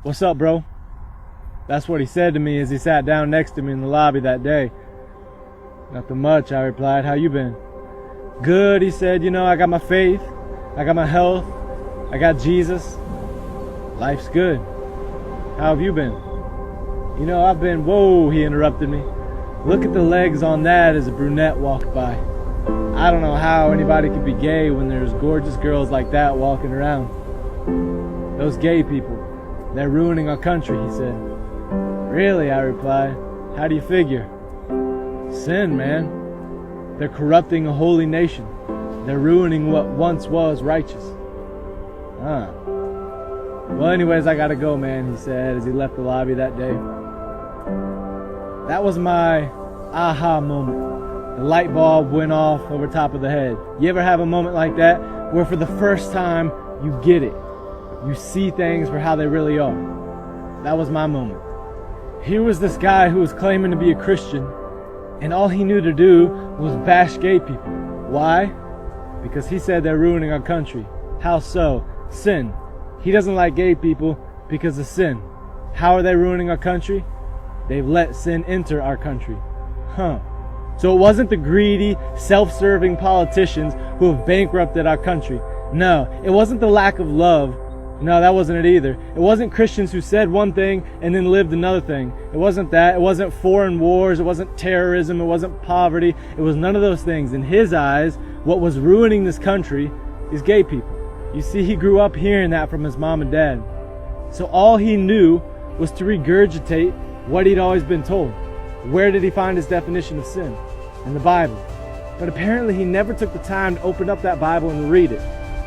"What's up, bro?" That's what he said to me as he sat down next to me in the lobby that day. "Nothing much," I replied. "How you been?" "Good," he said. "You know, I got my faith, I got my health, I got Jesus. Life's good. How have you been?" "You know, I've been..." "Whoa," he interrupted me. "Look at the legs on that," as a brunette walked by. I don't know how anybody could be gay when there's gorgeous girls like that walking around. "Those gay people, they're ruining our country," he said. "Really?" I replied. "How do you figure?" "Sin, man. They're corrupting a holy nation. They're ruining what once was righteous." "Huh. Well, anyways, I gotta go, man," he said as he left the lobby that day. That was my aha moment. The light bulb went off over top of the head. You ever have a moment like that where for the first time you get it? You see things for how they really are. That was my moment. Here was this guy who was claiming to be a Christian, and all he knew to do was bash gay people. Why? Because he said they're ruining our country. How so? Sin. He doesn't like gay people because of sin. How are they ruining our country? They've let sin enter our country. So it wasn't the greedy, self-serving politicians who have bankrupted our country. No, it wasn't the lack of love. No, that wasn't it either. It wasn't Christians who said one thing and then lived another thing. It wasn't that. It wasn't foreign wars. It wasn't terrorism. It wasn't poverty. It was none of those things. In his eyes, what was ruining this country is gay people. You see, he grew up hearing that from his mom and dad. So all he knew was to regurgitate what he'd always been told. Where did he find his definition of sin? In the Bible. But apparently he never took the time to open up that Bible and read it.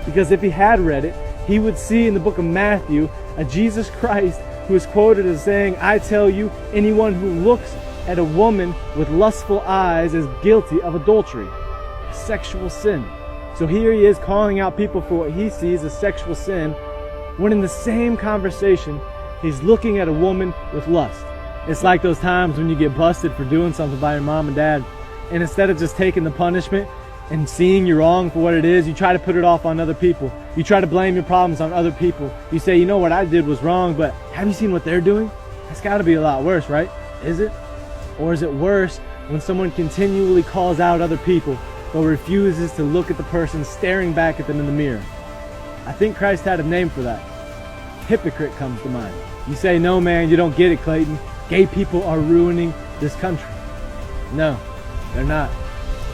Because if he had read it, he would see in the book of Matthew a Jesus Christ who is quoted as saying, "I tell you, anyone who looks at a woman with lustful eyes is guilty of adultery," sexual sin. So here he is calling out people for what he sees as sexual sin, when in the same conversation, he's looking at a woman with lust. It's like those times when you get busted for doing something by your mom and dad, and instead of just taking the punishment and seeing you're wrong for what it is, you try to put it off on other people. You try to blame your problems on other people. You say, "You know what I did was wrong, but have you seen what they're doing? That's got to be a lot worse, right?" Is it? Or is it worse when someone continually calls out other people but refuses to look at the person staring back at them in the mirror? I think Christ had a name for that. Hypocrite comes to mind. You say, "No, man, you don't get it, Clayton. Gay people are ruining this country." No, they're not.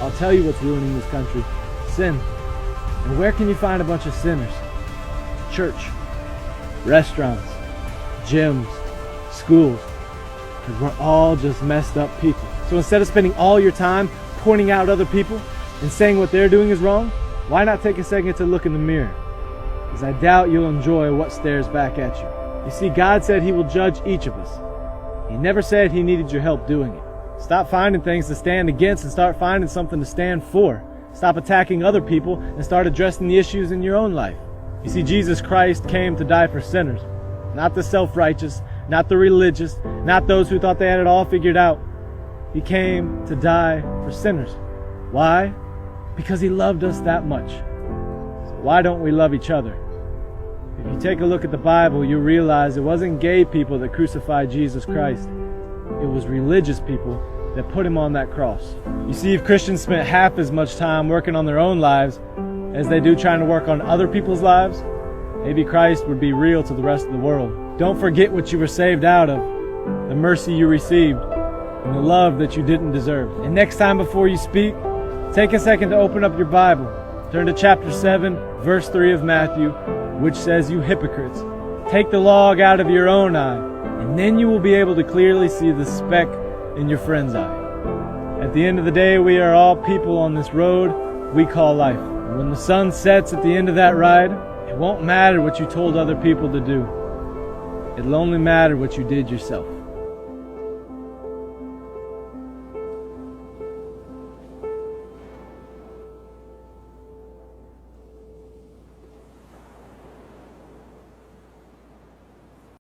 I'll tell you what's ruining this country. Sin. And where can you find a bunch of sinners? Church, restaurants, gyms, schools. Because we're all just messed up people. So instead of spending all your time pointing out other people and saying what they're doing is wrong, why not take a second to look in the mirror? Because I doubt you'll enjoy what stares back at you. You see, God said He will judge each of us. He never said He needed your help doing it. Stop finding things to stand against and start finding something to stand for. Stop attacking other people and start addressing the issues in your own life. You see, Jesus Christ came to die for sinners, not the self-righteous, not the religious, not those who thought they had it all figured out. He came to die for sinners. Why? Because He loved us that much. So why don't we love each other? If you take a look at the Bible, you'll realize it wasn't gay people that crucified Jesus Christ. It was religious people that put Him on that cross. You see, if Christians spent half as much time working on their own lives as they do trying to work on other people's lives, maybe Christ would be real to the rest of the world. Don't forget what you were saved out of, the mercy you received, and the love that you didn't deserve. And next time before you speak, take a second to open up your Bible. Turn to chapter 7, verse 3 of Matthew, which says, "You hypocrites, take the log out of your own eye, and then you will be able to clearly see the speck in your friend's eye." At the end of the day, we are all people on this road we call life. And when the sun sets at the end of that ride, it won't matter what you told other people to do. It'll only matter what you did yourself.